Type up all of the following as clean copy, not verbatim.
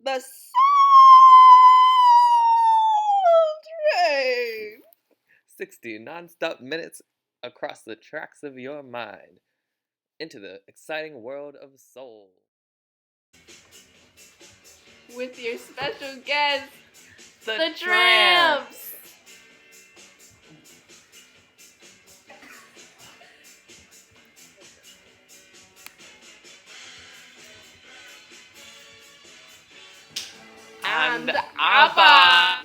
The Soul Train! 60 non-stop minutes across the tracks of your mind into the exciting world of soul. With your special guests, The Tramps! And ABBA! ABBA!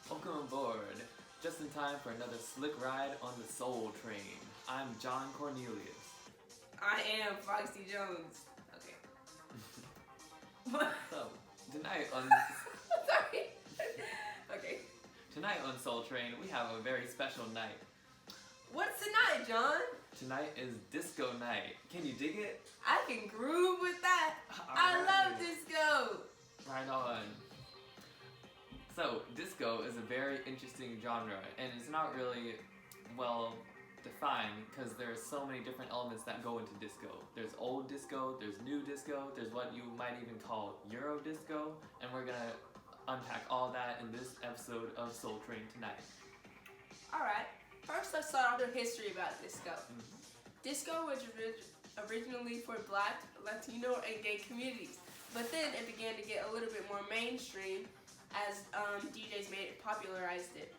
Welcome aboard. Just in time for another slick ride on the Soul Train. I'm John Cornelius. I am Foxy Jones. Okay. So, tonight on Sorry. Okay. tonight on Soul Train, we have a very special night. What's tonight, John? Tonight is disco night. Can you dig it? I can groove with that. I love disco. Right on. So, disco is a very interesting genre, and it's not really well defined because there's so many different elements that go into disco. There's old disco, there's new disco, there's what you might even call Euro disco, and we're gonna unpack all that in this episode of Soul Train tonight. Alright. First, let's start off with history about disco. Disco was originally for Black, Latino, and gay communities, but then it began to get a little bit more mainstream as DJs popularized it.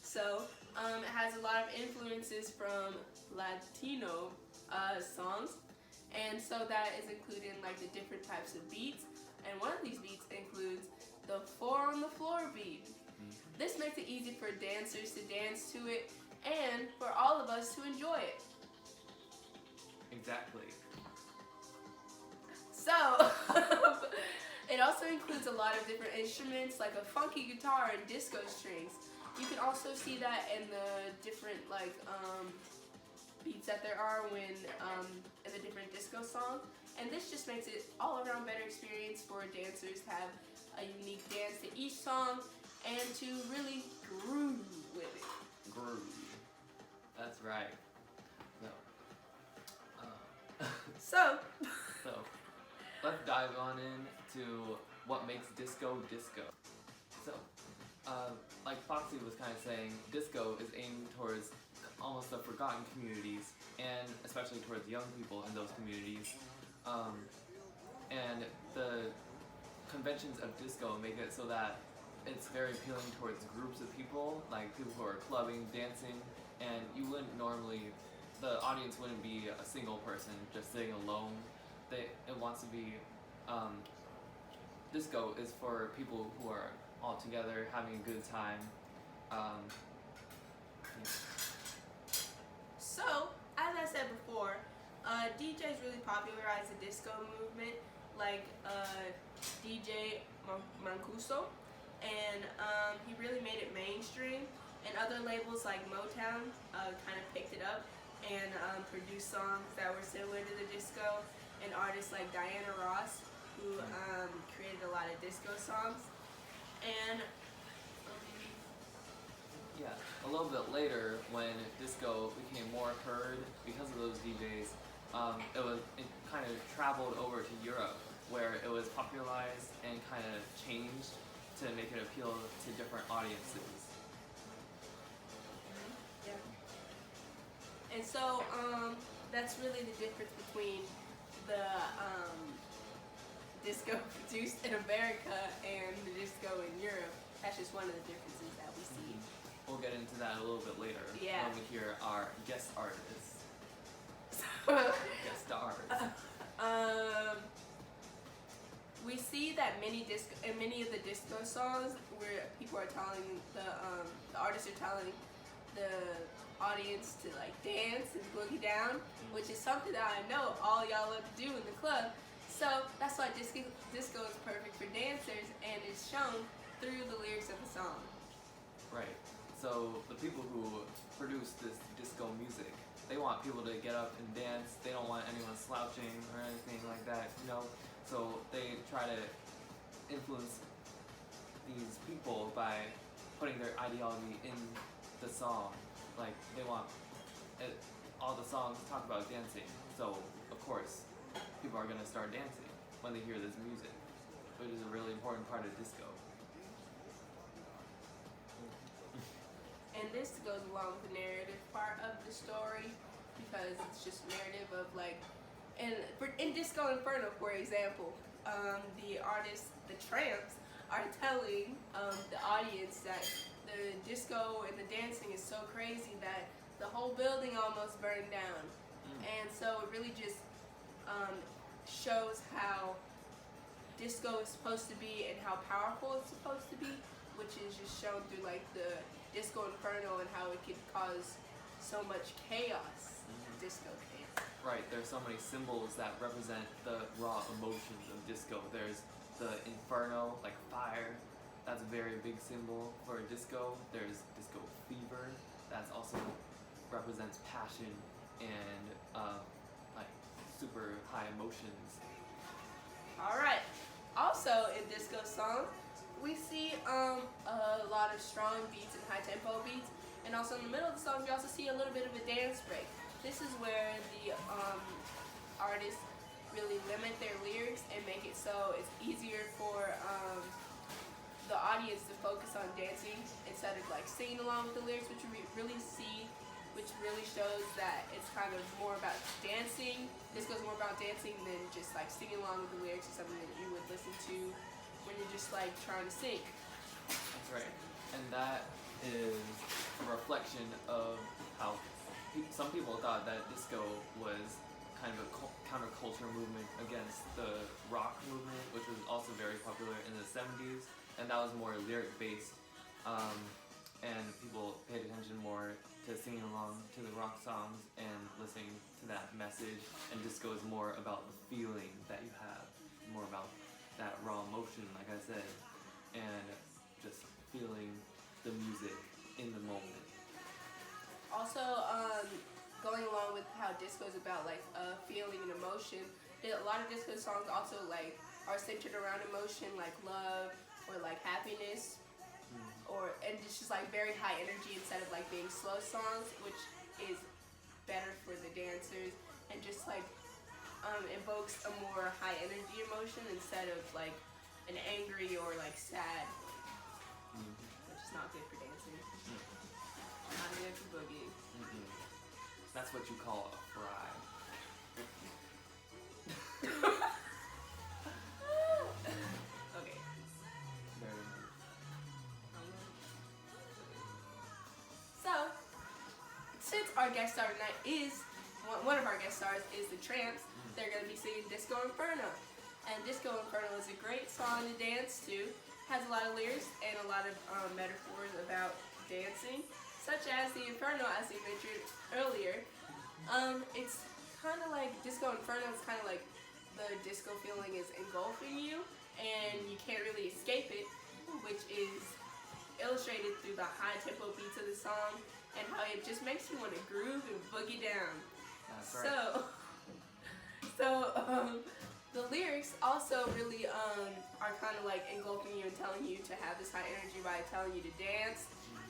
So it has a lot of influences from Latino songs, and so that is included in like the different types of beats. And one of these beats includes the 4 on the floor beat. This makes it easy for dancers to dance to it and for all of us to enjoy it. Exactly. So, it also includes a lot of different instruments like a funky guitar and disco strings. You can also see that in the different beats that there are when in the different disco songs. And this just makes it all around better experience for dancers to have a unique dance to each song and to really groove with it. Groove. That's right. So, So, let's dive on into what makes disco disco. So, like Foxy was kind of saying, disco is aimed towards almost the forgotten communities, and especially towards young people in those communities. And the conventions of disco make it so that it's very appealing towards groups of people, like people who are clubbing, dancing, and you wouldn't normally, the audience wouldn't be a single person just sitting alone. It wants to be, disco is for people who are all together having a good time. So, as I said before, DJs really popularized the disco movement, like DJ Mancuso, and he really made it mainstream. And other labels like Motown kind of picked it up and produced songs that were similar to the disco, and artists like Diana Ross, who created a lot of disco songs. And Yeah, a little bit later, when disco became more heard because of those DJs, it kind of traveled over to Europe, where it was popularized and kind of changed to make it appeal to different audiences. And so that's really the difference between the disco produced in America and the disco in Europe. That's just one of the differences that we see. We'll get into that a little bit later Yeah. when we hear our guest artists. Guest stars. We see that in many of the disco songs, where people are telling the artists are telling the audience to like dance and boogie down, which is something that I know all y'all love to do in the club. So that's why disco is perfect for dancers, and it's shown through the lyrics of the song. Right. So the people who produce this disco music, they want people to get up and dance. They don't want anyone slouching or anything like that, you know? So they try to influence these people by putting their ideology the song. Like they want all the songs talk about dancing. So of course, people are gonna start dancing when they hear this music, which is a really important part of disco. And this goes along with the narrative part of the story because it's just narrative of like, in Disco Inferno, for example, the artists, the Tramps, are telling the audience that the disco and the dancing is so crazy that the whole building almost burned down. And so it really just shows how disco is supposed to be and how powerful it's supposed to be, which is just shown through like the Disco Inferno and how it could cause so much chaos. Disco chaos. Right, there's so many symbols that represent the raw emotions of disco. There's the inferno, like fire, that's a very big symbol for disco. There's disco fever, that's also represents passion and like super high emotions. Alright. Also in disco songs, we see a lot of strong beats and high tempo beats, and also in the middle of the songs we also see a little bit of a dance break. This is where the artists really limit their lyrics and make it so it's easier for the audience to focus on dancing instead of like singing along with the lyrics, which we really see, which really shows that it's kind of more about dancing. This goes more about dancing than just like singing along with the lyrics or something that you would listen to when you're just like trying to sing. That's right. And that is a reflection of how some people thought that disco was kind of a counterculture movement against the rock movement, which was also very popular in the 70s, and that was more lyric based, and people paid attention more to singing along to the rock songs and listening to that message, and disco is more about the feeling that you have, more about that raw emotion, like I said, and just feeling the music in the moment. Also, going along with how disco is about like feeling and emotion, a lot of disco songs also like are centered around emotion, like love or like happiness, and it's just like very high energy instead of like being slow songs, which is better for the dancers and just like invokes a more high energy emotion instead of like an angry or like sad, which is not good for dancing. Not good for boogie. That's what you call a fry. Okay. Very nice. So, since our guest star tonight is one of our guest stars is the Tramps, they're going to be singing Disco Inferno. And Disco Inferno is a great song to dance to. Has a lot of lyrics and a lot of metaphors about dancing, such as the Inferno, as we mentioned earlier. It's kind of like Disco Inferno is kind of like the disco feeling is engulfing you, and you can't really escape it, which is illustrated through the high tempo beats of the song and how it just makes you want to groove and boogie down. That's right. So the lyrics also really are kind of like engulfing you and telling you to have this high energy by telling you to dance.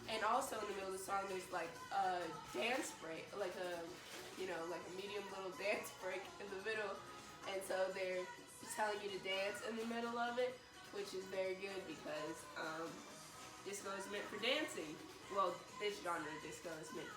And also in the middle of the song, there's like a dance break, like a medium little dance break in the middle. And so they're just telling you to dance in the middle of it, which is very good because disco is meant for dancing. Well, this genre of disco is meant